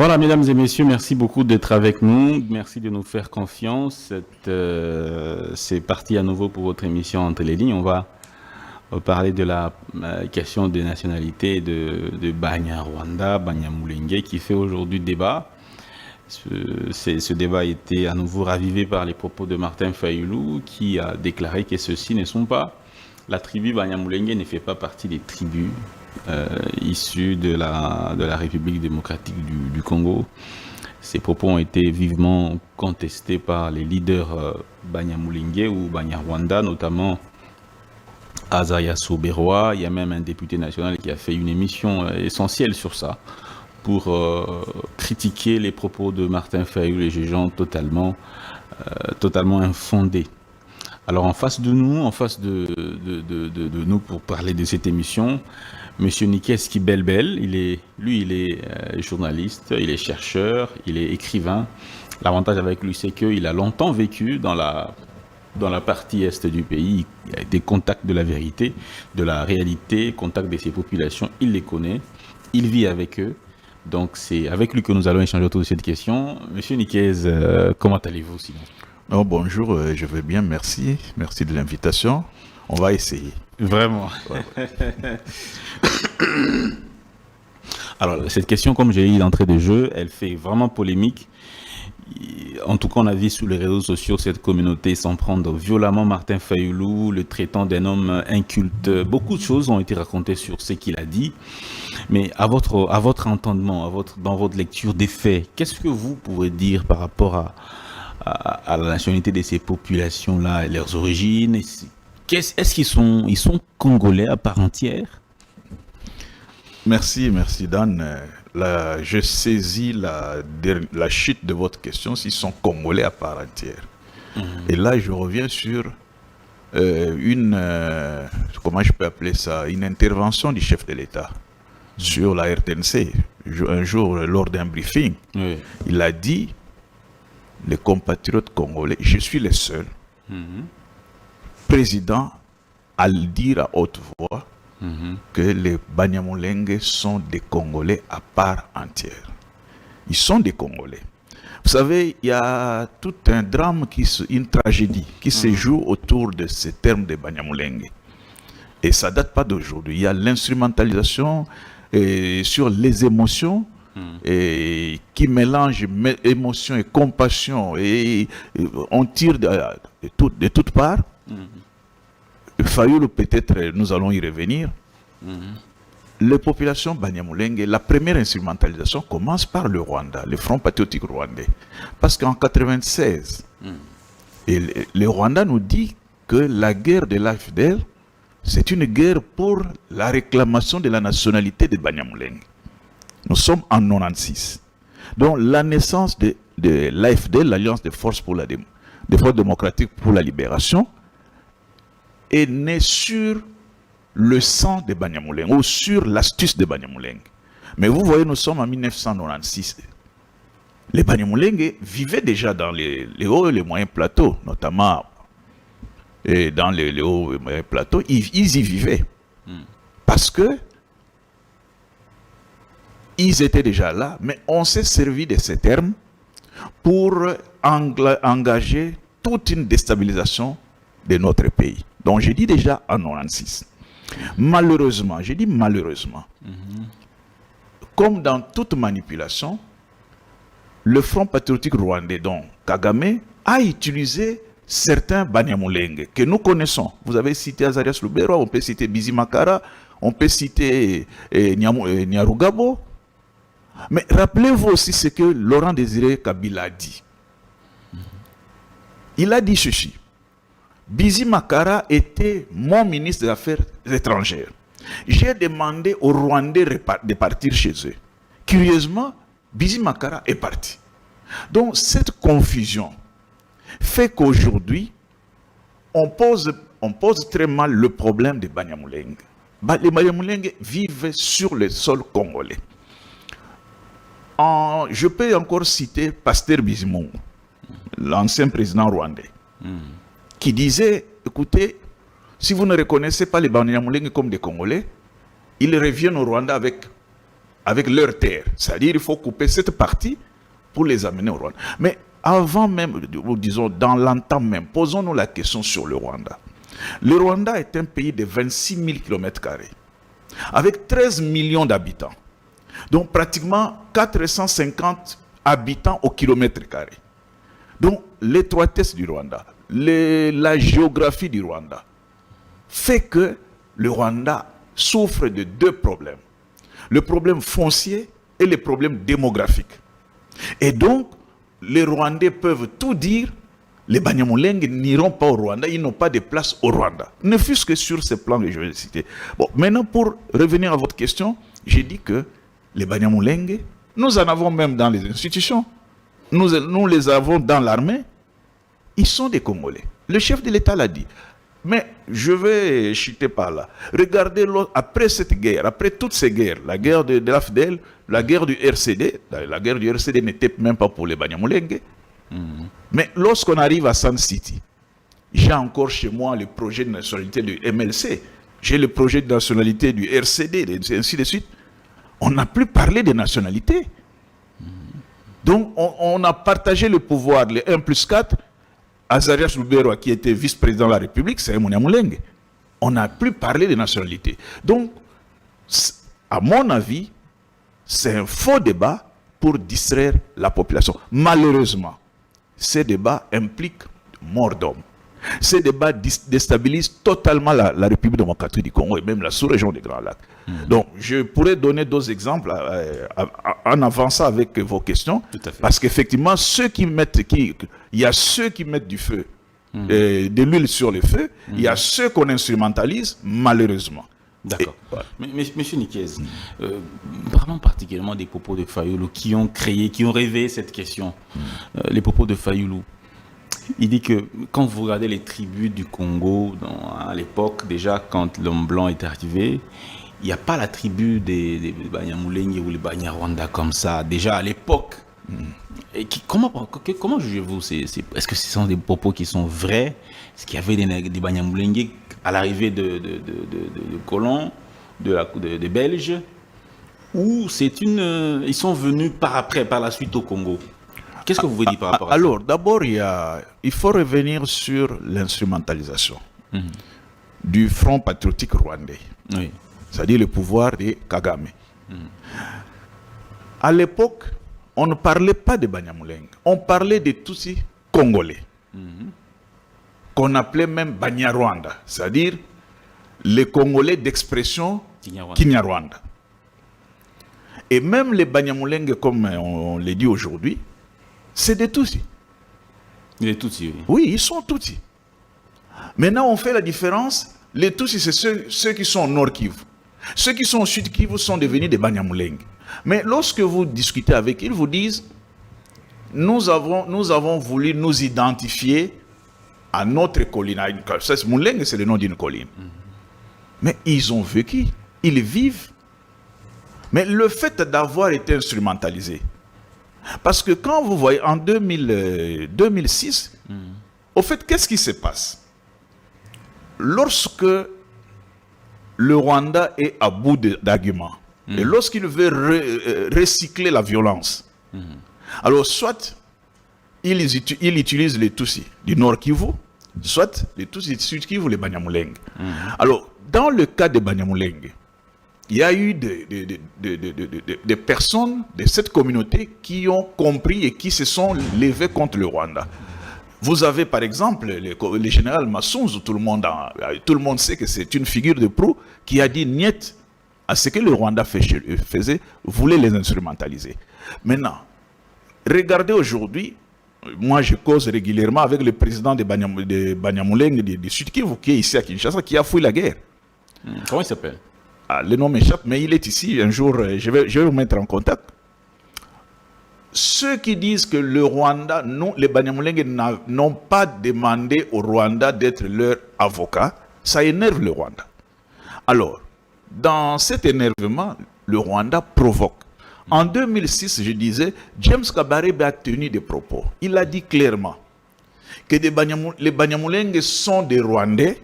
Voilà, mesdames et messieurs, merci beaucoup d'être avec nous. Merci de nous faire confiance. C'est parti à nouveau pour votre émission Entre les lignes. On va parler de la question des nationalités de Banyarwanda, Banyamulenge, qui fait aujourd'hui débat. Ce débat a été à nouveau ravivé par les propos de Martin Fayulu, qui a déclaré que ceux-ci ne sont pas... La tribu Banyamulenge ne fait pas partie des tribus issues de la République démocratique du Congo. Ces propos ont été vivement contestés par les leaders Banyamulenge ou Banyarwanda, notamment Azaya Soberoa. Il y a même un député national qui a fait une émission essentielle sur ça, pour critiquer les propos de Martin Fayulu, les jugeant totalement infondés. Alors en face de nous, pour parler de cette émission, Monsieur Nikeski Belbel, il est journaliste, il est chercheur, il est écrivain. L'avantage avec lui, c'est qu'il a longtemps vécu dans la partie est du pays. Il a des contacts de la vérité, de la réalité, contacts de ces populations, il les connaît, il vit avec eux. Donc c'est avec lui que nous allons échanger autour de cette question. Monsieur Nikez, comment allez-vous sinon? Oh, bonjour, je vais bien, merci. Merci de l'invitation. On va essayer. Vraiment. Ouais. Alors, cette question, comme j'ai dit d'entrée de jeu, elle fait vraiment polémique. En tout cas, on a vu sur les réseaux sociaux cette communauté s'en prendre violemment Martin Fayulu, le traitant d'un homme inculte. Beaucoup de choses ont été racontées sur ce qu'il a dit. Mais à votre entendement, dans votre lecture des faits, qu'est-ce que vous pouvez dire par rapport à la nationalité de ces populations-là et leurs origines? Est-ce qu'ils sont congolais à part entière? Merci Dan. Je saisis la chute de votre question, s'ils sont congolais à part entière. Et là, je reviens sur comment je peux appeler ça, une intervention du chef de l'État sur la RTNC. Un jour, lors d'un briefing, il a dit: les compatriotes congolais, je suis le seul président à le dire à haute voix que les Banyamulenge sont des Congolais à part entière. Ils sont des Congolais. Vous savez, il y a tout un drame, une tragédie qui se joue autour de ces termes de Banyamulenge. Et ça ne date pas d'aujourd'hui. Il y a l'instrumentalisation sur les émotions, et qui mélange émotion et compassion, et on tire de toutes parts. Fayulu, peut-être nous allons y revenir. Les populations Banyamulenge, la première instrumentalisation commence par le Rwanda, le Front patriotique rwandais. Parce qu'en 1996, le Rwanda nous dit que la guerre de l'AFDL, c'est une guerre pour la réclamation de la nationalité des Banyamulenge. Nous sommes en 1996. Donc la naissance de l'AFD, l'Alliance des forces démocratiques pour la libération, est née sur le sang de Banyamulenge, ou sur l'astuce de Banyamulenge. Mais vous voyez, nous sommes en 1996. Les Banyamulenge vivaient déjà dans les hauts et les moyens plateaux, notamment dans les hauts et moyens plateaux, ils y vivaient. Parce que ils étaient déjà là, mais on s'est servi de ces termes pour engager toute une déstabilisation de notre pays. Donc j'ai dit déjà en 1996. Malheureusement, j'ai dit malheureusement, comme dans toute manipulation, le Front patriotique rwandais, donc Kagame, a utilisé certains Banyamulenge que nous connaissons. Vous avez cité Azarias Lubero, on peut citer Bizimakara, on peut citer Nyarugabo. Mais rappelez-vous aussi ce que Laurent Désiré Kabila a dit. Il a dit ceci: Bizimakara était mon ministre des Affaires étrangères. J'ai demandé aux Rwandais de partir chez eux. Curieusement, Bizimakara est parti. Donc cette confusion fait qu'aujourd'hui, on pose très mal le problème des Banyamulenge. Les Banyamulenge vivent sur le sol congolais. Je peux encore citer Pasteur Bizimungu, l'ancien président rwandais, qui disait: écoutez, si vous ne reconnaissez pas les Banyamulenge comme des Congolais, ils reviennent au Rwanda avec avec leurs terres. C'est-à-dire qu'il faut couper cette partie pour les amener au Rwanda. Mais avant même, disons, dans l'entame même, posons-nous la question sur le Rwanda. Le Rwanda est un pays de 26 000 km², avec 13 millions d'habitants. Donc pratiquement 450 habitants au kilomètre carré. Donc l'étroitesse du Rwanda, la géographie du Rwanda fait que le Rwanda souffre de deux problèmes. Le problème foncier et le problème démographique. Et donc, les Rwandais peuvent tout dire, les Banyamulenge n'iront pas au Rwanda, ils n'ont pas de place au Rwanda. Ne fût-ce que sur ce plan que je vais citer. Bon, maintenant pour revenir à votre question, j'ai dit que les Banyamulenge, nous en avons même dans les institutions, nous les avons dans l'armée, ils sont des Congolais. Le chef de l'État l'a dit. Mais je vais chuter par là. Regardez, après cette guerre, après toutes ces guerres, la guerre de l'AFDEL, la guerre du RCD, la guerre du RCD n'était même pas pour les Banyamulenge. Mais lorsqu'on arrive à Sun City, j'ai encore chez moi le projet de nationalité du MLC, j'ai le projet de nationalité du RCD, et ainsi de suite. On n'a plus parlé de nationalité. Donc on a partagé le pouvoir, les 1+4, Azarias Lubero, qui était vice-président de la République, c'est un Banyamulenge. On n'a plus parlé de nationalité. Donc, à mon avis, c'est un faux débat pour distraire la population. Malheureusement, ces débats impliquent mort d'homme. Ces débats déstabilisent totalement la République démocratique du Congo et même la sous-région des Grands Lacs. Donc, je pourrais donner d'autres exemples en avançant avec vos questions. Parce qu'effectivement, il y a ceux qui mettent du feu, de l'huile sur le feu, il y a ceux qu'on instrumentalise, malheureusement. D'accord. Voilà. Mais Monsieur Niquez, parlons particulièrement des propos de Fayulu qui ont réveillé cette question. Les propos de Fayulu. Il dit que quand vous regardez les tribus du Congo, à l'époque, déjà, quand l'homme blanc est arrivé, il n'y a pas la tribu des Banyamulenge ou les Banyarwanda comme ça, déjà à l'époque. Et comment jugez-vous est-ce que ce sont des propos qui sont vrais? Est-ce qu'il y avait des Banyamulenge à l'arrivée de colons, de Belges? Ou ils sont venus par la suite au Congo? Qu'est-ce que vous voulez dire par rapport à ça? Alors, d'abord, il faut revenir sur l'instrumentalisation du Front patriotique rwandais. Oui. C'est-à-dire le pouvoir de Kagame. À l'époque, on ne parlait pas de Banyamulenge. On parlait de Tutsi congolais. Qu'on appelait même Banyarwanda. C'est-à-dire les Congolais d'expression Kinyarwanda. Et même les Banyamulenge, comme on le dit aujourd'hui, c'est des Tutsis. Les Tutsis, oui. Oui, ils sont Tutsis. Maintenant, on fait la différence. Les Tutsis, c'est ceux qui sont au Nord Kivu. Ceux qui sont au Sud Kivu sont devenus des Banyamulenge. Mais lorsque vous discutez avec eux, ils vous disent nous avons voulu nous identifier à notre colline. Mulenge, c'est le nom d'une colline. Mais ils ont vécu, ils vivent. Mais le fait d'avoir été instrumentalisé, parce que quand vous voyez en 2006, au fait, qu'est-ce qui se passe? Lorsque le Rwanda est à bout d'arguments, et lorsqu'il veut recycler la violence, alors soit il utilise les Tutsis du Nord Kivu, soit les Tutsis du Sud Kivu, les Banyamulenge. Alors, dans le cas des Banyamulenge, il y a eu des personnes de cette communauté qui ont compris et qui se sont levées contre le Rwanda. Vous avez par exemple le général Massunzu, tout le monde sait que c'est une figure de proue qui a dit niet à ce que le Rwanda faisait, voulait les instrumentaliser. Maintenant, regardez aujourd'hui, moi je cause régulièrement avec le président de Banyamulenge du Sud Kivu qui est ici à Kinshasa, qui a fui la guerre. Comment il s'appelle? Le nom m'échappe, mais il est ici. Un jour, je vais vous mettre en contact. Ceux qui disent que le Rwanda, les Banyamulenge n'ont pas demandé au Rwanda d'être leur avocat, ça énerve le Rwanda. Alors, dans cet énervement, le Rwanda provoque. En 2006, je disais, James Kabarebe a tenu des propos. Il a dit clairement que les Banyamulenge sont des Rwandais.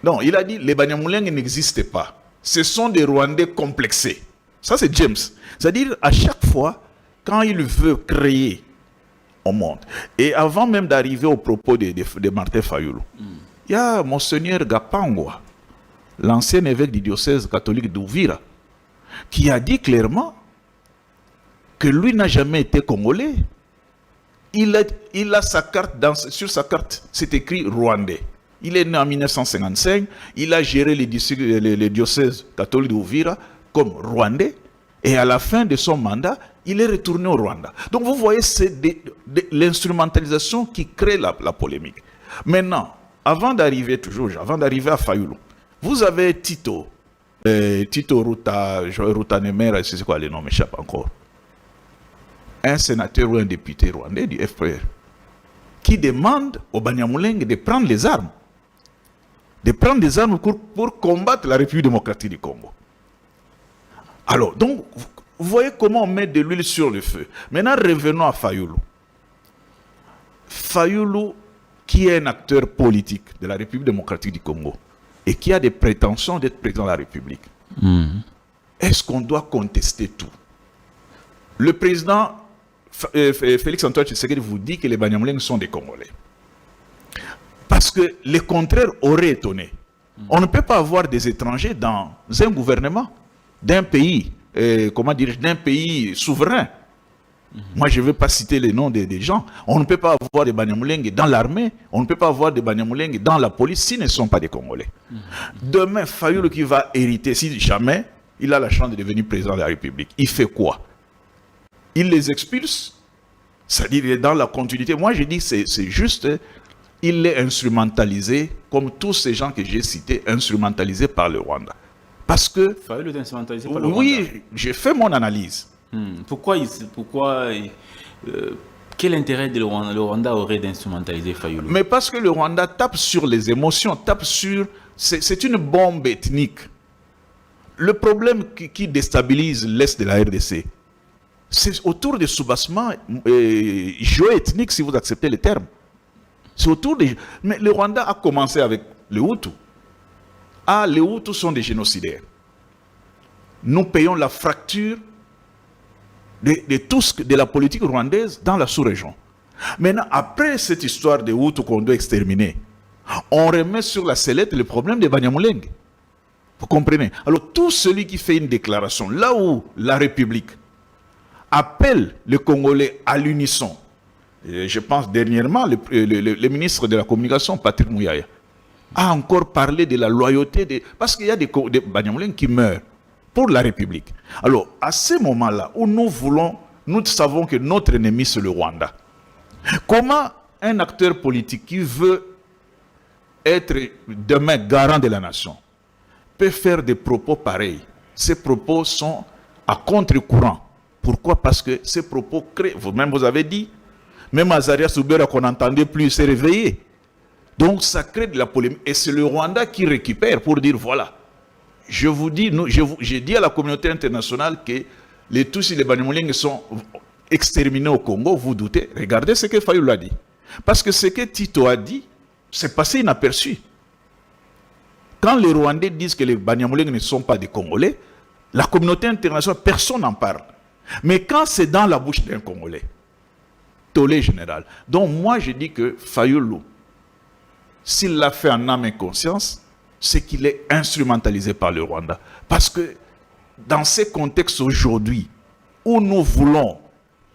Non, il a dit les Banyamulenge n'existent pas. Ce sont des Rwandais complexés. Ça, c'est James. C'est-à-dire, à chaque fois, quand il veut créer au monde, et avant même d'arriver au propos de Martin Fayulu, il y a Monseigneur Gapangwa, l'ancien évêque du diocèse catholique d'Ouvira, qui a dit clairement que lui n'a jamais été congolais. Il a sa carte, sur sa carte, c'est écrit Rwandais. Il est né en 1955, il a géré les diocèses catholiques d'Ouvira comme Rwandais, et à la fin de son mandat, il est retourné au Rwanda. Donc vous voyez, c'est l'instrumentalisation qui crée la polémique. Maintenant, avant d'arriver à Fayulu, vous avez Tito Rutanemera, c'est quoi le nom, m'échappe encore. Un sénateur ou un député rwandais du FPR qui demande aux Banyamulenge de prendre les armes. De prendre des armes pour combattre la République démocratique du Congo. Alors, donc, vous voyez comment on met de l'huile sur le feu. Maintenant, revenons à Fayulu. Fayulu, qui est un acteur politique de la République démocratique du Congo et qui a des prétentions d'être président de la République, est-ce qu'on doit contester tout? Le président Félix Antoine Tshisekedi vous dit que les Banyamulenge sont des Congolais. Parce que le contraire aurait étonné. On ne peut pas avoir des étrangers dans un gouvernement d'un pays, d'un pays souverain. Moi, je ne veux pas citer les noms des gens. On ne peut pas avoir des Banyamulenge dans l'armée, on ne peut pas avoir des Banyamulenge dans la police s'ils ne sont pas des Congolais. Demain, Fayulu qui va hériter, si jamais il a la chance de devenir président de la République, il fait quoi? Il les expulse, c'est-à-dire il est dans la continuité. Moi, je dis que c'est juste, il est instrumentalisé, comme tous ces gens que j'ai cités, instrumentalisés par le Rwanda. Parce que... Fayulu est instrumentalisé par le Rwanda. Oui, j'ai fait mon analyse. Quel intérêt le Rwanda aurait d'instrumentaliser Fayulu? Mais parce que le Rwanda tape sur les émotions, tape sur... C'est une bombe ethnique. Le problème qui déstabilise l'Est de la RDC, c'est autour des soubassements géoethniques, si vous acceptez le terme. C'est autour des... Mais le Rwanda a commencé avec les Hutus. Les Hutus sont des génocidaires. Nous payons la fracture de la politique rwandaise dans la sous-région. Maintenant, après cette histoire des Hutus qu'on doit exterminer, on remet sur la sellette le problème des Banyamulenge. Vous comprenez? Alors, tout celui qui fait une déclaration, là où la République appelle les Congolais à l'unisson, je pense dernièrement, le ministre de la Communication, Patrick Mouyaya, a encore parlé de la loyauté, parce qu'il y a des Banyamulenge qui meurent pour la République. Alors, à ce moment-là, où nous savons que notre ennemi, c'est le Rwanda, comment un acteur politique qui veut être demain garant de la nation peut faire des propos pareils? Ces propos sont à contre-courant. Pourquoi? Parce que ces propos créent, vous-même vous avez dit, même Azaria Soubera qu'on n'entendait plus s'est réveillé. Donc ça crée de la polémique. Et c'est le Rwanda qui récupère pour dire voilà, je vous dis, j'ai dit à la communauté internationale que les Tutsis et les Banyamulenge sont exterminés au Congo, vous doutez. Regardez ce que Fayulu a dit. Parce que ce que Tito a dit, c'est passé inaperçu. Quand les Rwandais disent que les Banyamulenge ne sont pas des Congolais, la communauté internationale, personne n'en parle. Mais quand c'est dans la bouche d'un Congolais, tollé général. Donc moi je dis que Fayulu, s'il l'a fait en âme et conscience, c'est qu'il est instrumentalisé par le Rwanda. Parce que dans ces contextes aujourd'hui, où nous voulons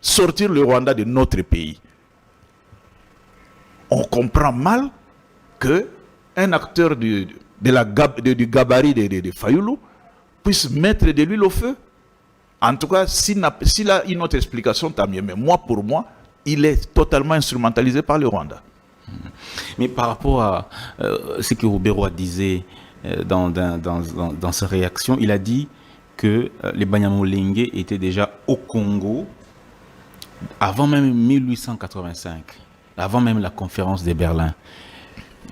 sortir le Rwanda de notre pays, on comprend mal qu'un acteur du gabarit de Fayulu puisse mettre de l'huile au feu. En tout cas, s'il a une autre explication, tant mieux. Mais pour moi, il est totalement instrumentalisé par le Rwanda. Mais par rapport à ce que Roubero disait dans sa réaction, il a dit que les Banyamulenge étaient déjà au Congo avant même 1885, avant même la conférence de Berlin.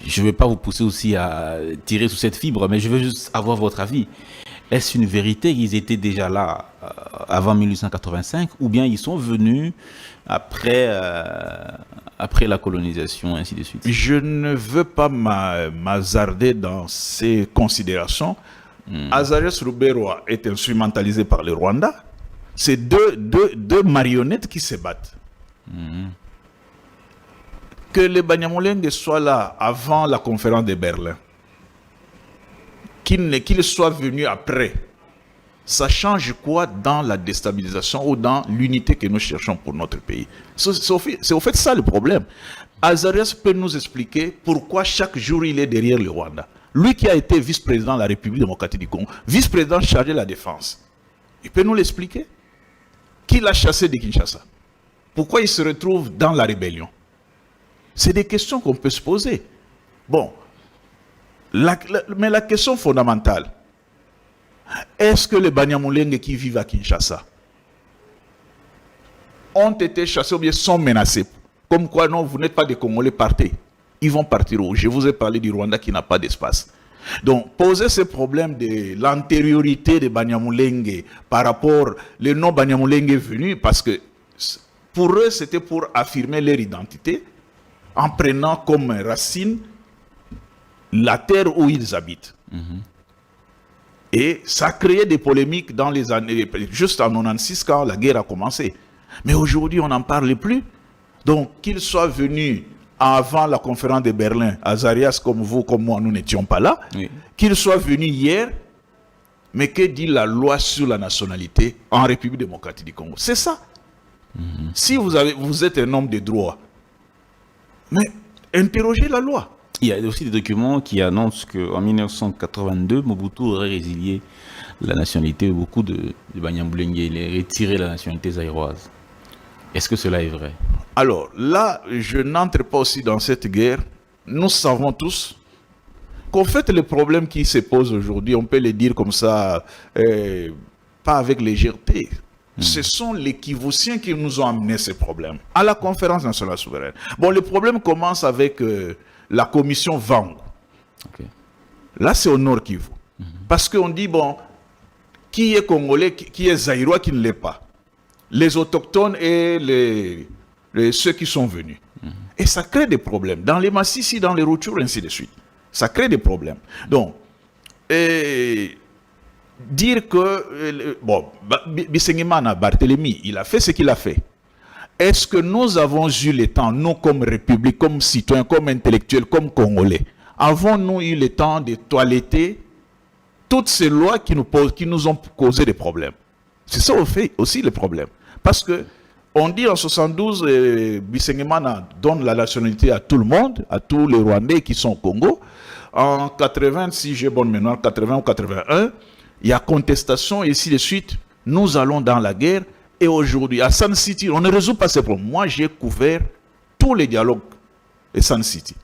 Je ne vais pas vous pousser aussi à tirer sur cette fibre, mais je veux juste avoir votre avis. Est-ce une vérité qu'ils étaient déjà là avant 1885 ou bien ils sont venus après la colonisation, ainsi de suite? Je ne veux pas m'hasarder dans ces considérations, Azarias Ruberwa est instrumentalisé par le Rwanda. C'est deux marionnettes qui se battent. Que les Banyamulenge soient là avant la conférence de Berlin, qu'ils soient venus après, ça change quoi dans la déstabilisation ou dans l'unité que nous cherchons pour notre pays? C'est au fait ça le problème. Azarias peut nous expliquer pourquoi chaque jour il est derrière le Rwanda. Lui qui a été vice-président de la République démocratique du Congo, vice-président chargé de la défense, il peut nous l'expliquer? Qui l'a chassé de Kinshasa? Pourquoi il se retrouve dans la rébellion? C'est des questions qu'on peut se poser. Bon, mais la question fondamentale, est-ce que les Banyamulenge qui vivent à Kinshasa ont été chassés ou bien sont menacés? Comme quoi, non, vous n'êtes pas des Congolais, partez. Ils vont partir où? Je vous ai parlé du Rwanda qui n'a pas d'espace. Donc, poser ce problème de l'antériorité des Banyamulenge par rapport aux non-Banyamulenge venus, parce que pour eux, c'était pour affirmer leur identité, en prenant comme racine la terre où ils habitent. Et ça a créé des polémiques dans les années, juste en 96 quand la guerre a commencé. Mais aujourd'hui, on n'en parle plus. Donc, qu'ils soient venus avant la conférence de Berlin, Azarias comme vous, comme moi, nous n'étions pas là, qu'ils soient venus hier, mais que dit la loi sur la nationalité en République démocratique du Congo? C'est ça. Si vous êtes un homme de droit, mais interrogez la loi. Il y a aussi des documents qui annoncent qu'en 1982, Mobutu aurait résilié la nationalité de beaucoup de Banyamulenge. Il a retiré la nationalité zaïroise. Est-ce que cela est vrai? Alors là, je n'entre pas aussi dans cette guerre. Nous savons tous qu'en fait, les problèmes qui se posent aujourd'hui, on peut les dire comme ça, pas avec légèreté. Ce sont les Kivusiens qui nous ont amené ces problèmes à la conférence nationale souveraine. Bon, le problème commence avec la commission Vang. Là, c'est au Nord Kivu. Parce qu'on dit, bon, qui est Congolais, qui est Zaïrois, qui ne l'est pas? Les autochtones et ceux qui sont venus. Et ça crée des problèmes. Dans les Massissi, dans les Rutshuru, ainsi de suite. Ça crée des problèmes. Donc, dire que, bon, Bisengimana, Barthélemy, il a fait ce qu'il a fait. Est-ce que nous avons eu le temps, nous comme République, comme citoyens, comme intellectuels, comme Congolais, avons-nous eu le temps de toiletter toutes ces lois qui nous ont causé des problèmes? C'est ça aussi le problème. Parce que on dit en 72, Bisengimana donne la nationalité à tout le monde, à tous les Rwandais qui sont au Congo. En 80, si j'ai bonne mémoire, 80 ou 81, il y a contestation et ainsi de suite. Nous allons dans la guerre. Et aujourd'hui, à Sun City, on ne résout pas ces problèmes. Moi, j'ai couvert tous les dialogues de Sun City.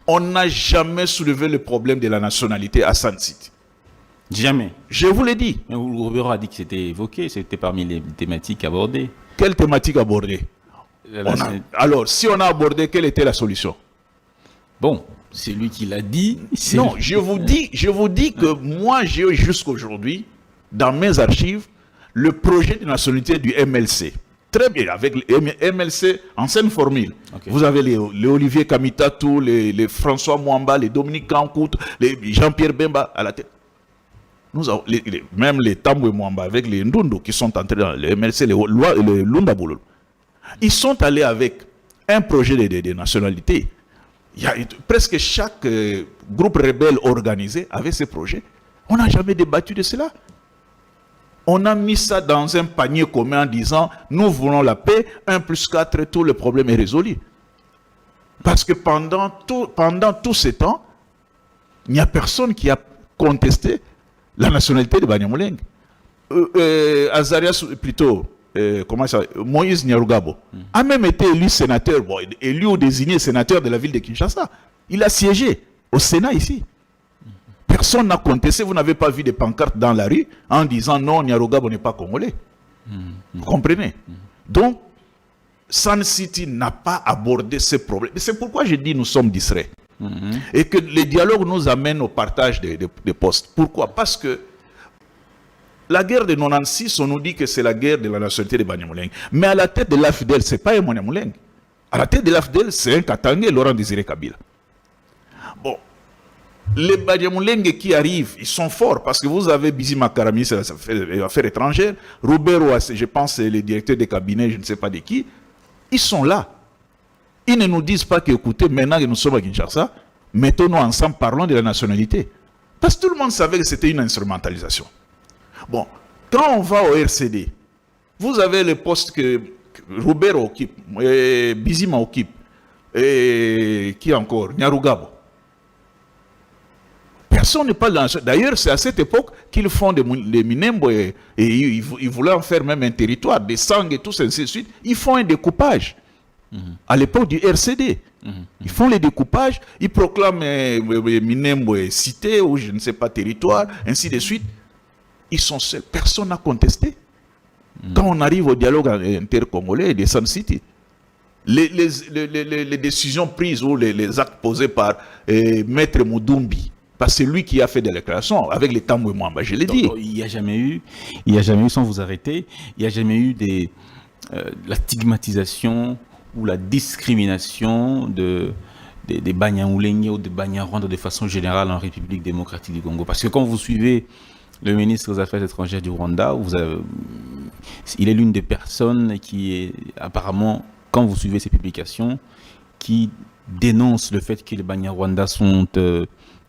On n'a jamais soulevé le problème de la nationalité à Sun City. Jamais. Je vous l'ai dit. Mais Roubero a dit que c'était évoqué, c'était parmi les thématiques abordées. Quelle thématique abordée? Alors, si on a abordé, quelle était la solution? Bon, c'est lui qui l'a dit. Non, je vous dis que moi, j'ai eu jusqu'aujourd'hui, dans mes archives, le projet de nationalité du MLC. Très bien, avec le MLC, ancienne formule. Vous avez les Olivier Kamitatou, les François Mwamba, les Dominique Kankout, les Jean-Pierre Bemba à la tête. Nous avons même les Tambwe Mwamba avec les Ndundu qui sont entrés dans le MLC, les Lunda Boulou. Ils sont allés avec un projet de nationalité. Il y a presque chaque groupe rebelle organisé avait ce projet. On n'a jamais débattu de cela. On a mis ça dans un panier commun en disant nous voulons la paix, 1 plus 4, tout le problème est résolu. Parce que pendant tout ce temps, il n'y a personne qui a contesté la nationalité de Banyamulenge. Azarias, plutôt, Moïse Nyarugabo, a même été élu sénateur, élu ou désigné sénateur de la ville de Kinshasa. Il a siégé au Sénat ici. Personne n'a contesté, vous n'avez pas vu de pancartes dans la rue en disant non, Nyarugabo n'est pas congolais. Vous comprenez? Donc, Sun City n'a pas abordé ce problème. C'est pourquoi je dis nous sommes distraits. Et que les dialogues nous amènent au partage des postes. Pourquoi? Parce que la guerre de 96, on nous dit que c'est la guerre de la nationalité de Banyamulenge. Mais à la tête de l'AFDEL, ce n'est pas un Banyamulenge. À la tête de l'AFDEL, c'est un Katangé, Laurent Désiré Kabila. Bon. Les Banyamulenge qui arrivent, ils sont forts parce que vous avez Bizima Karami, c'est les affaires étrangères, Robert Ouassé, je pense c'est le directeur des cabinets, je ne sais pas de qui, ils sont là. Ils ne nous disent pas qu'écoutez, maintenant que nous sommes à Kinshasa, mettons-nous ensemble, parlons de la nationalité. Parce que tout le monde savait que c'était une instrumentalisation. Bon, quand on va au RCD, vous avez le poste que Robert occupe, Bizima occupe, et qui encore, Nyarugabo. Personne n'est pas dans. D'ailleurs, c'est à cette époque qu'ils font des Minembo et ils voulaient en faire même un territoire, des sangs et tout ça, ainsi de suite. Ils font un découpage. À l'époque du RCD. Ils font les découpages, ils proclament Minembo cité ou je ne sais pas territoire, ainsi de suite. Ils sont seuls. Personne n'a contesté. Quand on arrive au dialogue intercongolais des Sun City, les décisions prises ou les actes posés par Maître Moudumbi, parce que c'est lui qui a fait des déclarations avec les Tamboué Mwamba, je l'ai dit. Il n'y a jamais eu, sans vous arrêter, il n'y a jamais eu la stigmatisation ou la discrimination des Banyamulenge ou des Banyarwanda de façon générale en République démocratique du Congo. Parce que quand vous suivez le ministre des Affaires étrangères du Rwanda, il est l'une des personnes qui est apparemment, quand vous suivez ses publications, qui dénonce le fait que les Banyarwanda sont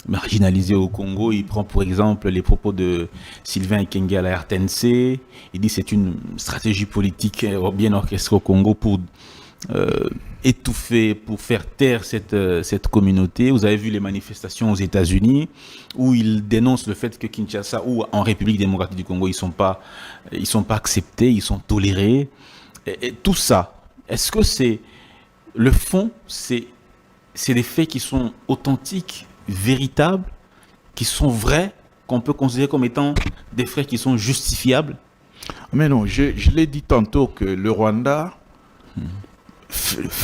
marginalisés au Congo. Il prend pour exemple les propos de Sylvain Ekenge à la RTNC. Il dit que c'est une stratégie politique bien orchestrée au Congo pour étouffer, pour faire taire cette communauté. Vous avez vu les manifestations aux États-Unis où il dénonce le fait que Kinshasa ou en République démocratique du Congo, ils sont pas acceptés, ils sont tolérés. Et tout ça, est-ce que c'est le fond, c'est des faits qui sont authentiques, véritables, qui sont vrais, qu'on peut considérer comme étant des faits qui sont justifiables? Mais non, je l'ai dit tantôt que le Rwanda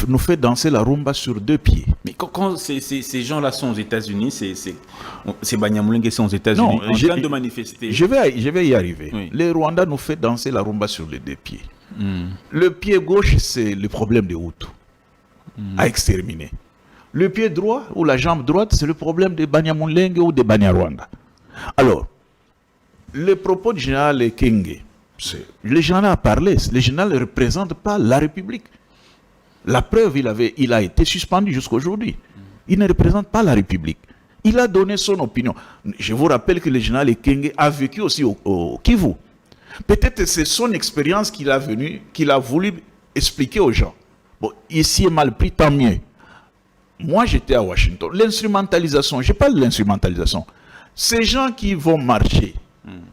nous fait danser la rumba sur deux pieds. Mais quand ces gens-là sont aux États-Unis, ces Banyamulenge sont aux États-Unis, en train de manifester. Je vais y arriver. Oui. Le Rwanda nous fait danser la rumba sur les deux pieds. Le pied gauche, c'est le problème des Hutus à exterminer. Le pied droit ou la jambe droite, c'est le problème des Banyamulenge ou des Banyarwanda. Alors, le propos du général Ekenge, le général a parlé, le général ne représente pas la République. La preuve, il a été suspendu jusqu'aujourd'hui. Il ne représente pas la République. Il a donné son opinion. Je vous rappelle que le général Ekenge a vécu aussi au Kivu. Peut-être c'est son expérience qu'il a voulu expliquer aux gens. Bon, ici est mal pris, tant mieux. Moi, j'étais à Washington. L'instrumentalisation, je parle de l'instrumentalisation. Ces gens qui vont marcher,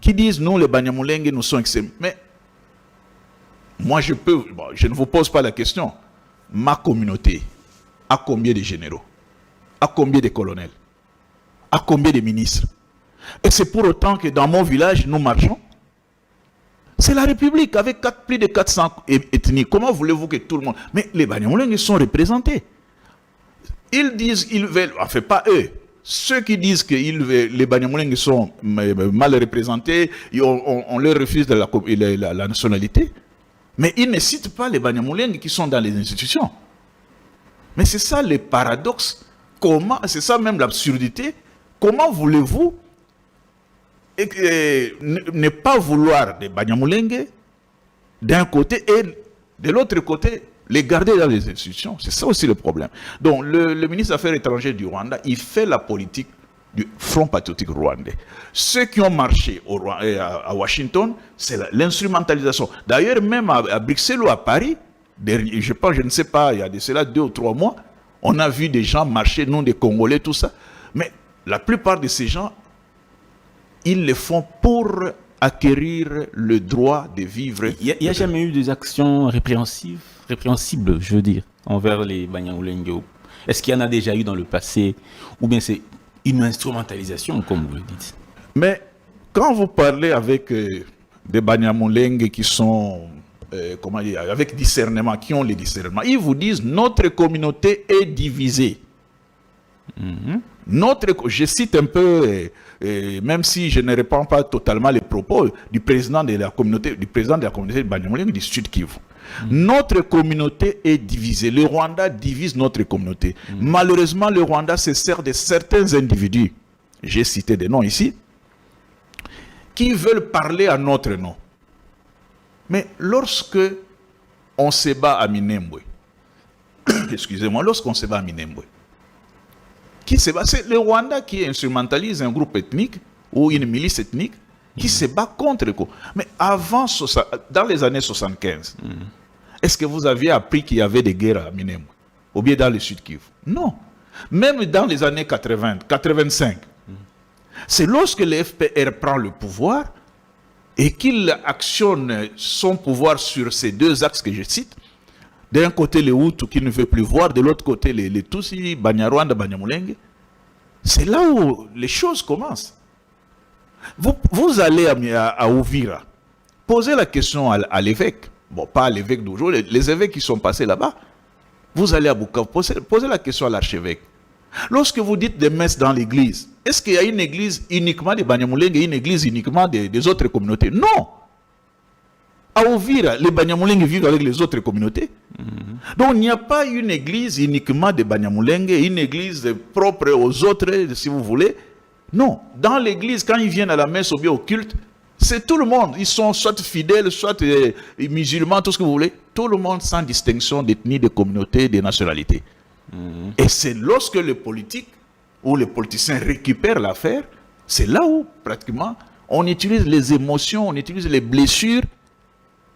qui disent, nous, les Banyamulenge, nous sommes extrêmes. Mais moi, je ne vous pose pas la question. Ma communauté a combien de généraux? A combien de colonels? A combien de ministres? Et c'est pour autant que dans mon village, nous marchons. C'est la République avec plus de 400 ethnies. Comment voulez-vous que tout le monde... Mais les Banyamulenge sont représentés. Ils disent, ils veulent... Enfin, pas eux. Ceux qui disent que les Banyamulenge sont mal représentés, on leur refuse la nationalité. Mais ils ne citent pas les Banyamulenge qui sont dans les institutions. Mais c'est ça le paradoxe. C'est ça même l'absurdité. Comment voulez-vous ne pas vouloir des Banyamulenge d'un côté et de l'autre côté les garder dans les institutions? C'est ça aussi le problème. Donc le ministre des Affaires étrangères du Rwanda, il fait la politique du Front patriotique rwandais. Ceux qui ont marché à Washington, c'est l'instrumentalisation. D'ailleurs, même à Bruxelles ou à Paris, je ne sais pas, il y a de cela 2 ou 3 mois, on a vu des gens marcher, non des Congolais, tout ça. Mais la plupart de ces gens, ils le font pour acquérir le droit de vivre. Il n'y a jamais eu des actions répréhensibles, je veux dire, envers les Banyamulenge? Est-ce qu'il y en a déjà eu dans le passé? Ou bien c'est une instrumentalisation, comme vous le dites? Mais quand vous parlez avec des Banyamulenge qui sont, comment dire, avec discernement, qui ont les discernements, ils vous disent notre communauté est divisée. Je cite un peu, même si je ne réponds pas totalement les propos du président de la communauté de Banyamulenge du Sud Kivu. Notre communauté est divisée. Le Rwanda divise notre communauté. Malheureusement, le Rwanda se sert de certains individus j'ai cité des noms ici, qui veulent parler à notre nom. Mais lorsque on se bat à Minembwe, excusez-moi, lorsqu'on se bat à Minembwe, qui se bat? C'est le Rwanda qui instrumentalise un groupe ethnique ou une milice ethnique qui se bat contre quoi. Mais avant, dans les années 75, est-ce que vous aviez appris qu'il y avait des guerres à Minembwe ou bien dans le Sud Kivu? Non. Même dans les années 80, 85, c'est lorsque le FPR prend le pouvoir et qu'il actionne son pouvoir sur ces deux axes que je cite. D'un côté, les Hutus qui ne veut plus voir, de l'autre côté, les Tutsis, Banyarwanda, Banyamulenge. C'est là où les choses commencent. Vous allez à Uvira, posez la question à l'évêque. Bon, pas à l'évêque d'aujourd'hui, les évêques qui sont passés là-bas. Vous allez à Bukavu, posez la question à l'archevêque. Lorsque vous dites des messes dans l'église, est-ce qu'il y a une église uniquement des Banyamulenge et une église uniquement des autres communautés? Non. À Uvira, les Banyamulenge vivent avec les autres communautés. Donc il n'y a pas une église uniquement des Banyamulenge, une église propre aux autres, si vous voulez. Non. Dans l'église, quand ils viennent à la messe ou bien au culte, c'est tout le monde. Ils sont soit fidèles, soit musulmans, tout ce que vous voulez. Tout le monde sans distinction d'ethnie, de communauté, de nationalité. Et c'est lorsque le politique ou les politiciens récupèrent l'affaire, c'est là où pratiquement on utilise les émotions, on utilise les blessures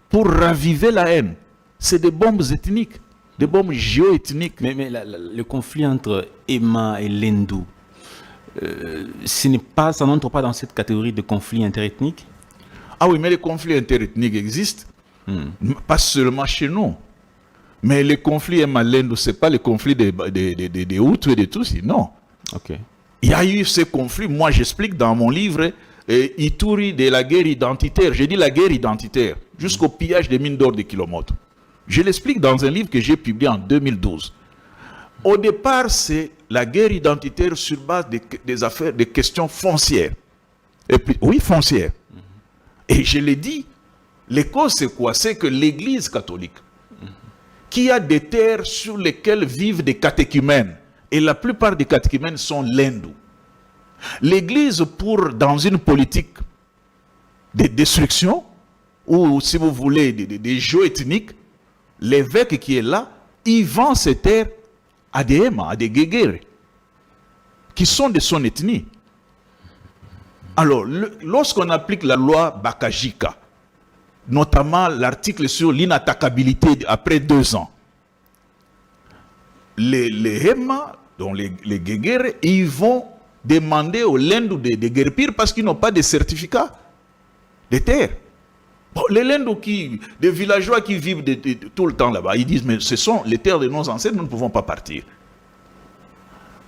pour raviver la haine. C'est des bombes ethniques, des bombes géoethniques. Mais le conflit entre Emma et Lendu, ça n'entre pas dans cette catégorie de conflit interethnique? Ah oui, mais les conflits interethniques existent, pas seulement chez nous. Mais les conflits Emma-Lendu, ce n'est pas les conflits des Hutus et des Tutsis, non. Okay. Il y a eu ces conflits, moi j'explique dans mon livre Ituri de la guerre identitaire. J'ai dit la guerre identitaire, jusqu'au pillage des mines d'or de Kilomoto. Je l'explique dans un livre que j'ai publié en 2012. Au départ, c'est la guerre identitaire sur base des affaires, des questions foncières. Et puis, oui, foncières. Et je l'ai dit, les causes c'est quoi? C'est que l'Église catholique, qui a des terres sur lesquelles vivent des catéchumènes, et la plupart des catéchumènes sont l'hindou. L'Église, dans une politique de destruction, ou si vous voulez, des jeux ethniques, l'évêque qui est là, il vend ses terres à des Hema, à des Guéguérés, qui sont de son ethnie. Alors, lorsqu'on applique la loi Bakajika, notamment l'article sur l'inattaquabilité après 2 ans, les Hema, donc les Guéguérés, ils vont demander aux Lendou de guerpir parce qu'ils n'ont pas de certificat de terre. Bon, les Lendou, des villageois qui vivent tout le temps là-bas, ils disent mais ce sont les terres de nos ancêtres, nous ne pouvons pas partir.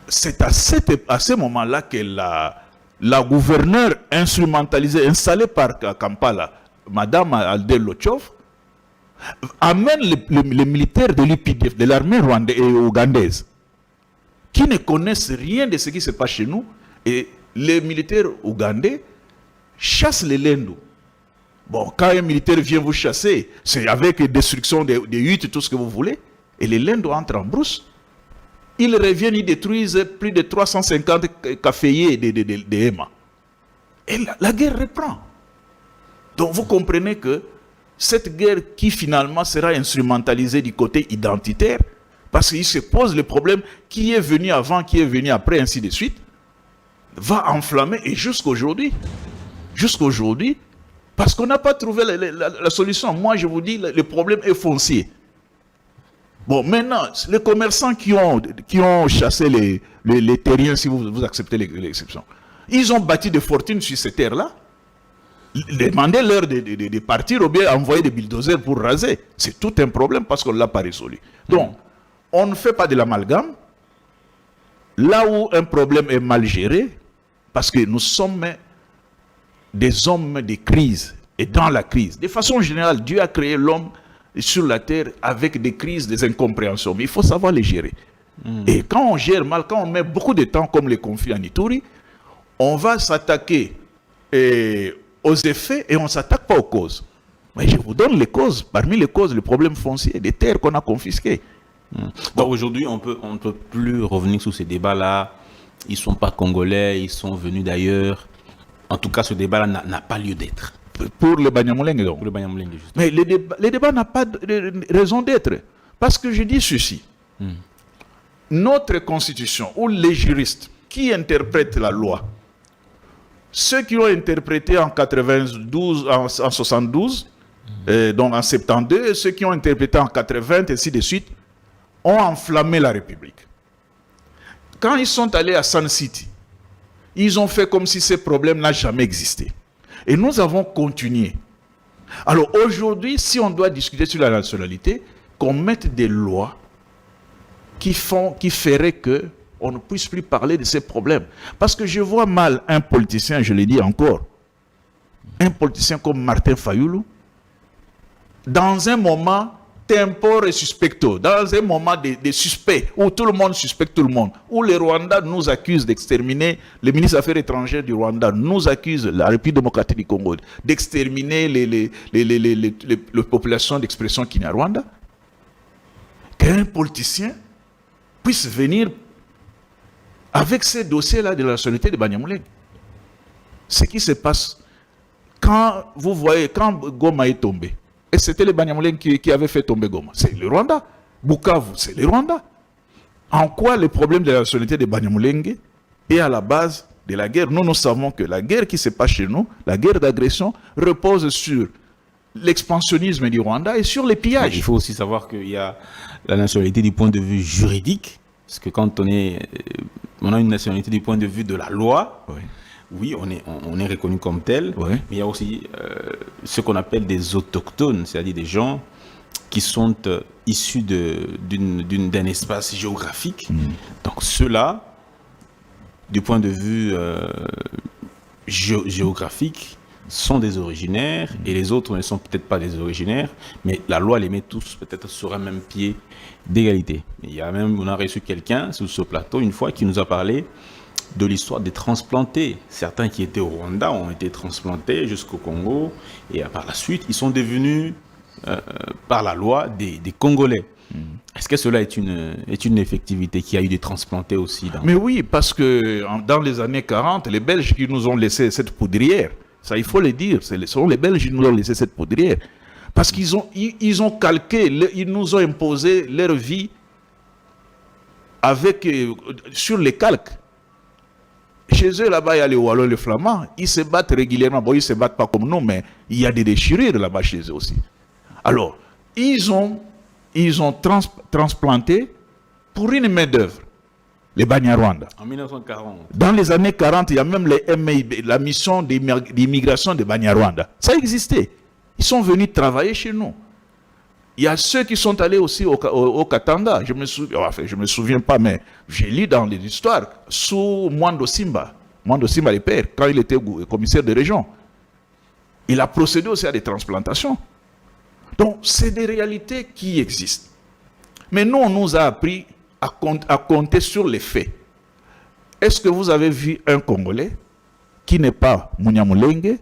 C'est à ce moment-là que la gouverneure instrumentalisée, installée par Kampala, Madame Aldel Lochov, amène les militaires de l'UPDF, de l'armée rwandaise et ougandaise, qui ne connaissent rien de ce qui se passe chez nous, et les militaires ougandais chassent les Lendou. Bon, quand un militaire vient vous chasser, c'est avec destruction des huttes, tout ce que vous voulez, et les Lendou entrent en brousse. Ils reviennent, ils détruisent plus de 350 caféiers de Hema. Et la guerre reprend. Donc vous comprenez que cette guerre qui finalement sera instrumentalisée du côté identitaire, parce qu'il se pose le problème qui est venu avant, qui est venu après, ainsi de suite, va enflammer, et jusqu'aujourd'hui, parce qu'on n'a pas trouvé la solution. Moi je vous dis, le problème est foncier. Bon, maintenant, les commerçants qui ont chassé les terriens, si vous acceptez l'exception, ils ont bâti des fortunes sur ces terres-là. Demandez-leur de partir ou bien envoyer des bulldozers pour raser. C'est tout un problème parce qu'on ne l'a pas résolu. Donc, on ne fait pas de l'amalgame. Là où un problème est mal géré, parce que nous sommes des hommes de crise. Et dans la crise, de façon générale, Dieu a créé l'homme sur la terre avec des crises, des incompréhensions. Mais il faut savoir les gérer. Et quand on gère mal, quand on met beaucoup de temps, comme les conflits en Ituri, on va s'attaquer aux effets et on ne s'attaque pas aux causes. Mais je vous donne les causes. Parmi les causes, le problème foncier, des terres qu'on a confisquées. Donc aujourd'hui, on ne peut plus revenir sur ces débats-là ils ne sont pas congolais, ils sont venus d'ailleurs. En tout cas, ce débat-là n'a pas lieu d'être. Pour le Banyamulenge, donc. Pour le Banyamulenge, justement. Mais le débat n'a pas de raison d'être. Parce que je dis ceci. Notre constitution, ou les juristes qui interprètent la loi, ceux qui l'ont interprété en 92, en 72, donc en 72, et ceux qui ont interprété en 80, et ainsi de suite, ont enflammé la République. Quand ils sont allés à Sun City, ils ont fait comme si ce problème n'a jamais existé. Et nous avons continué. Alors aujourd'hui, si on doit discuter sur la nationalité, qu'on mette des lois qui feraient que on ne puisse plus parler de ces problèmes. Parce que je vois mal un politicien, je l'ai dit encore, un politicien comme Martin Fayulu, dans un moment tempore et suspecto, dans un moment de suspect, où tout le monde suspecte tout le monde, où le Rwanda nous accuse d'exterminer, le ministre des Affaires étrangères du Rwanda nous accuse, la République démocratique du Congo, d'exterminer les populations d'expression Kinyarwanda, qu'un politicien puisse venir avec ces dossiers-là de la nationalité de Banyamulenge. Ce qui se passe quand vous voyez, quand Goma est tombé, et c'était les Banyamulenge qui avaient fait tomber Goma, c'est le Rwanda. Bukavu, c'est le Rwanda. En quoi le problème de la nationalité de Banyamulenge est à la base de la guerre? Nous savons que la guerre qui se passe chez nous, la guerre d'agression, repose sur l'expansionnisme du Rwanda et sur les pillages. Il faut aussi savoir qu'il y a la nationalité du point de vue juridique, parce que quand on a une nationalité du point de vue de la loi, oui, on est reconnu comme tel, mais il y a aussi ce qu'on appelle des autochtones, c'est-à-dire des gens qui sont issus d'un espace géographique. Donc ceux-là, du point de vue géographique, sont des originaires, et les autres ne sont peut-être pas des originaires, mais la loi les met tous peut-être sur un même pied d'égalité. On a reçu quelqu'un sur ce plateau une fois qui nous a parlé de l'histoire des transplantés. Certains qui étaient au Rwanda ont été transplantés jusqu'au Congo, et par la suite, ils sont devenus, par la loi, des Congolais. Est-ce que cela est une effectivité qui a eu des transplantés aussi Mais oui, parce que dans les années 40, les Belges qui nous ont laissé cette poudrière, ça il faut le dire, ce sont les Belges qui nous ont laissé cette poudrière. Parce qu'ils ont calqué, ils nous ont imposé leur vie sur les calques. Chez eux, là-bas, il y a les Wallons, les Flamands, ils se battent régulièrement. Bon, ils ne se battent pas comme nous, mais il y a des déchirures là-bas chez eux aussi. Alors, ils ont transplanté pour une main-d'œuvre les Banyarwanda. En 1940. Dans les années 40, il y a même la mission d'immigration des Banyarwanda. Ça existait. Ils sont venus travailler chez nous. Il y a ceux qui sont allés aussi au Katanga. Je me souviens pas, mais j'ai lu dans les histoires sous Mwando Simba le père, quand il était commissaire de région. Il a procédé aussi à des transplantations. Donc, c'est des réalités qui existent. Mais nous, on nous a appris à compter sur les faits. Est-ce que vous avez vu un Congolais qui n'est pas Munyamulenge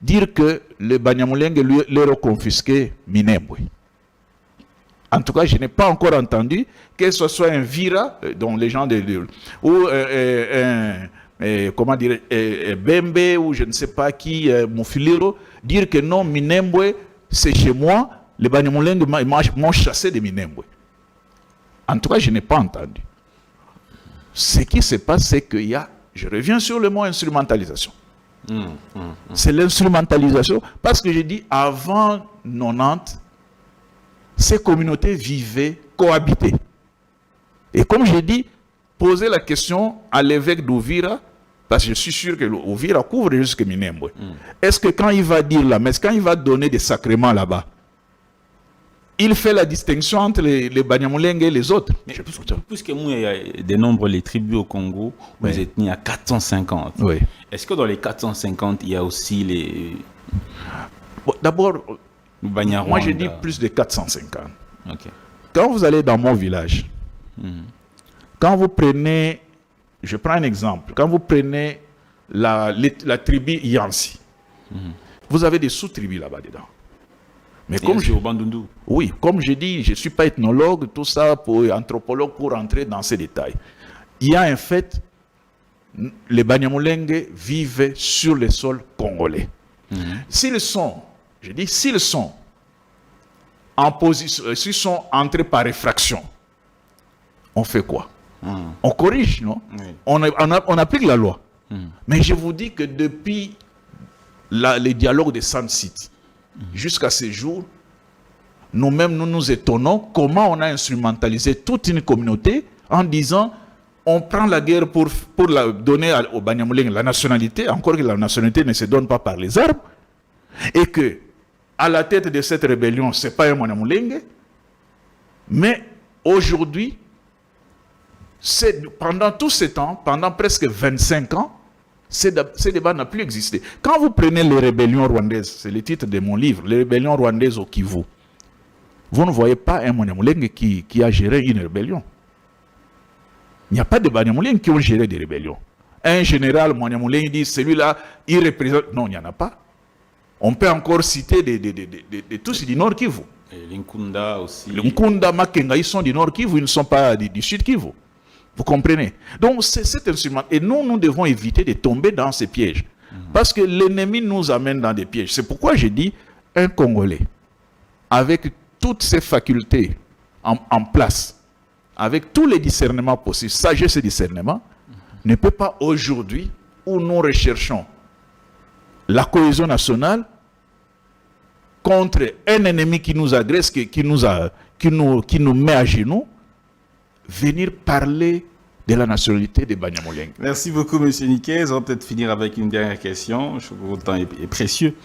dire que les Banyamulenge leur ont confisqué Minembwe? En tout cas, je n'ai pas encore entendu que ce soit un Vira, dont les gens ou comment dire, Bembe, ou je ne sais pas qui, Mufiliro, dire que non, Minembwe, c'est chez moi, les Banyamulenge m'ont chassé de Minembwe. En tout cas, je n'ai pas entendu. Ce qui se passe, c'est qu'il y a, je reviens sur le mot instrumentalisation. C'est l'instrumentalisation, parce que j'ai dit, avant 90, ces communautés vivaient, cohabitaient. Et comme j'ai dit, poser la question à l'évêque d'Ouvira, parce que je suis sûr que Ouvira couvre jusqu'à Minembwe. Est-ce que quand il va dire la messe, quand il va donner des sacrements là-bas, il fait la distinction entre les Banyamulenge et les autres? Puisque il y a des nombres, les tribus au Congo, les ethnies à 450. Oui. Est-ce que dans les 450, il y a aussi les... Bon, d'abord, moi j'ai dit plus de 450. Okay. Quand vous allez dans mon village, quand vous prenez, je prends un exemple, quand vous prenez la tribu Yansi, vous avez des sous-tribus là-bas dedans. Mais comme au Bandundu. Oui, comme je dis, je ne suis pas ethnologue, tout ça, anthropologue pour entrer dans ces détails. Il y a un fait les Banyamulenge vivent sur le sol congolais. S'ils sont en position, s'ils sont entrés par effraction, on fait quoi? On corrige, non? On applique la loi. Mais je vous dis que depuis les dialogues de Sun City jusqu'à ce jour, nous-mêmes, nous nous étonnons comment on a instrumentalisé toute une communauté en disant on prend la guerre pour la donner aux Banyamulenge la nationalité, encore que la nationalité ne se donne pas par les armes, et que à la tête de cette rébellion, ce n'est pas un Banyamulenge, mais aujourd'hui, pendant tout ce temps, pendant presque 25 ans, ce débat n'a plus existé. Quand vous prenez les rébellions rwandaises, c'est le titre de mon livre, les rébellions rwandaises au Kivu, vous ne voyez pas un Banyamulenge qui a géré une rébellion. Il n'y a pas de Banyamulenge qui ont géré des rébellions. Un général Banyamulenge dit celui-là, il représente. Non, il n'y en a pas. On peut encore citer de tous du Nord Kivu. Et l'Inkunda aussi. L'Inkunda, Makenga, ils sont du Nord Kivu, ils ne sont pas du Sud Kivu. Vous comprenez? Donc, c'est cet instrument. Et nous devons éviter de tomber dans ces pièges. Parce que l'ennemi nous amène dans des pièges. C'est pourquoi j'ai dit un Congolais, avec toutes ses facultés en place, avec tous les discernements possibles, sagesse et discernement, ne peut pas aujourd'hui, où nous recherchons la cohésion nationale, contre un ennemi qui nous agresse, qui nous met à genoux, venir parler de la nationalité des Banyamulenge. Merci beaucoup, M. Niquez. On va peut-être finir avec une dernière question. Je trouve que votre temps est précieux.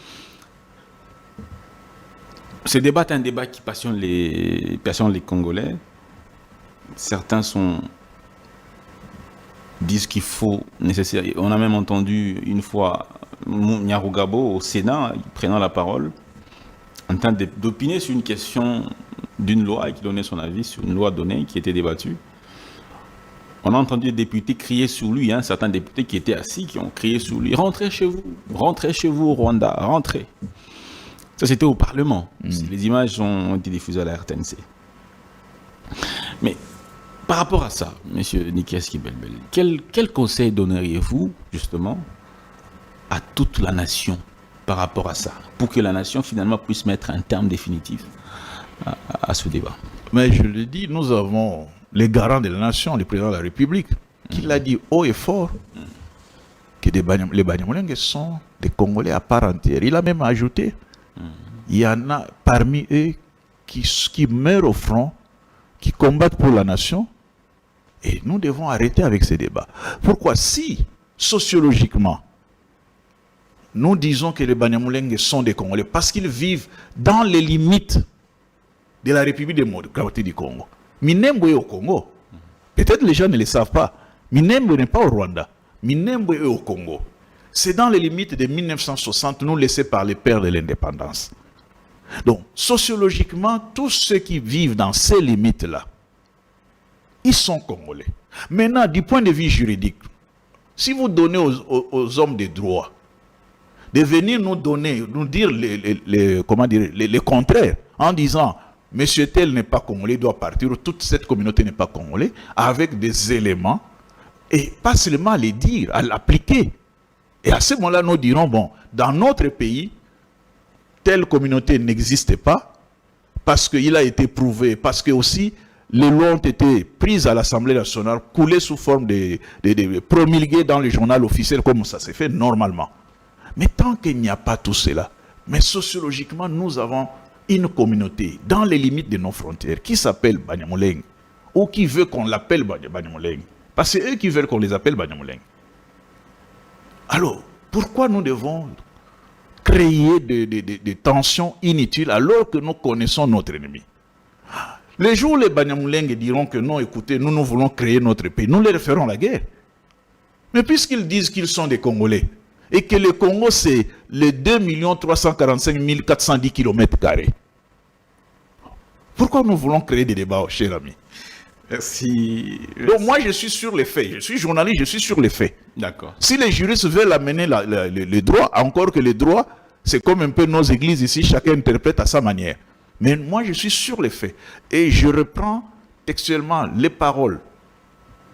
Ce débat est un débat qui passionne les Congolais. Certains disent qu'il faut nécessairement. On a même entendu une fois Nyarugabo au Sénat prenant la parole en train d'opiner sur une question d'une loi et qui donnait son avis sur une loi donnée qui était débattue. On a entendu des députés crier sur lui, certains députés qui étaient assis, qui ont crié sur lui. Rentrez chez vous au Rwanda, rentrez. Ça, c'était au Parlement. Les images ont été diffusées à la RTNC. Mais par rapport à ça, M. Niquez Kibelbel, quel conseil donneriez-vous, justement, à toute la nation par rapport à ça, pour que la nation, finalement, puisse mettre un terme définitif à ce débat? Mais je le dis, nous avons les garants de la nation, le président de la République, qui l'a dit haut et fort que les Banyamulenge sont des Congolais à part entière. Il a même ajouté, il y en a parmi eux qui meurent au front, qui combattent pour la nation, et nous devons arrêter avec ces débats. Pourquoi? Si, sociologiquement, nous disons que les Banyamulenge sont des Congolais, parce qu'ils vivent dans les limites de la République démocratique du Congo. Minembwe est au Congo. Peut-être les gens ne le savent pas. Minembwe n'est pas au Rwanda. Minembwe est au Congo. C'est dans les limites de 1960, nous laissés par les pères de l'indépendance. Donc, sociologiquement, tous ceux qui vivent dans ces limites-là, ils sont Congolais. Maintenant, du point de vue juridique, si vous donnez aux hommes des droits de venir nous dire le contraire, en disant Monsieur tel n'est pas congolais, il doit partir, toute cette communauté n'est pas congolais, avec des éléments, et pas seulement à les dire, à l'appliquer. Et à ce moment-là, nous dirons, bon, dans notre pays, telle communauté n'existe pas, parce qu'il a été prouvé, parce que aussi, les lois ont été prises à l'Assemblée nationale, coulées sous forme de promulguées dans le journal officiel, comme ça s'est fait normalement. Mais tant qu'il n'y a pas tout cela, mais sociologiquement, nous avons une communauté dans les limites de nos frontières qui s'appelle Banyamulenge, ou qui veut qu'on l'appelle Banyamulenge, parce que c'est eux qui veulent qu'on les appelle Banyamulenge. Alors, pourquoi nous devons créer des tensions inutiles alors que nous connaissons notre ennemi? Les jours où les Banyamulenge diront que non, écoutez, nous voulons créer notre pays, nous leur ferons la guerre. Mais puisqu'ils disent qu'ils sont des Congolais, et que le Congo, c'est les 2 345 410 km². Pourquoi nous voulons créer des débats, cher ami? Merci. Donc moi, je suis sur les faits. Je suis journaliste, je suis sur les faits. D'accord. Si les juristes veulent amener le droit, encore que le droit, c'est comme un peu nos églises ici, chacun interprète à sa manière. Mais moi, je suis sur les faits. Et je reprends textuellement les paroles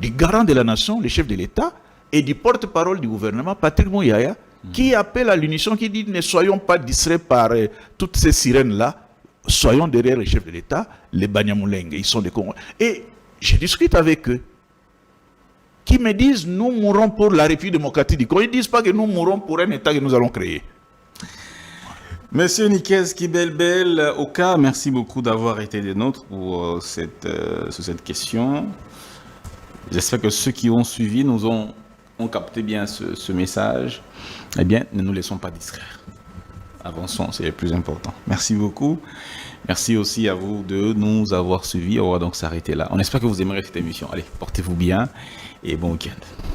du garant de la nation, le chef de l'État, et du porte-parole du gouvernement, Patrick Mouyaya, qui appelle à l'unition, qui dit ne soyons pas distraits par toutes ces sirènes-là, soyons derrière les chefs de l'État, les Banyamulenge, ils sont des Congolais. Et je discute avec eux, qui me disent nous mourrons pour la République démocratique du Congo. Ils ne disent pas que nous mourrons pour un État que nous allons créer. Monsieur Nikes Kibelbel Oka, merci beaucoup d'avoir été des nôtres pour sur cette question. J'espère que ceux qui ont suivi ont capté bien ce message. Eh bien, ne nous laissons pas distraire. Avançons, c'est le plus important. Merci beaucoup. Merci aussi à vous de nous avoir suivis. On va donc s'arrêter là. On espère que vous aimerez cette émission. Allez, portez-vous bien et bon week-end.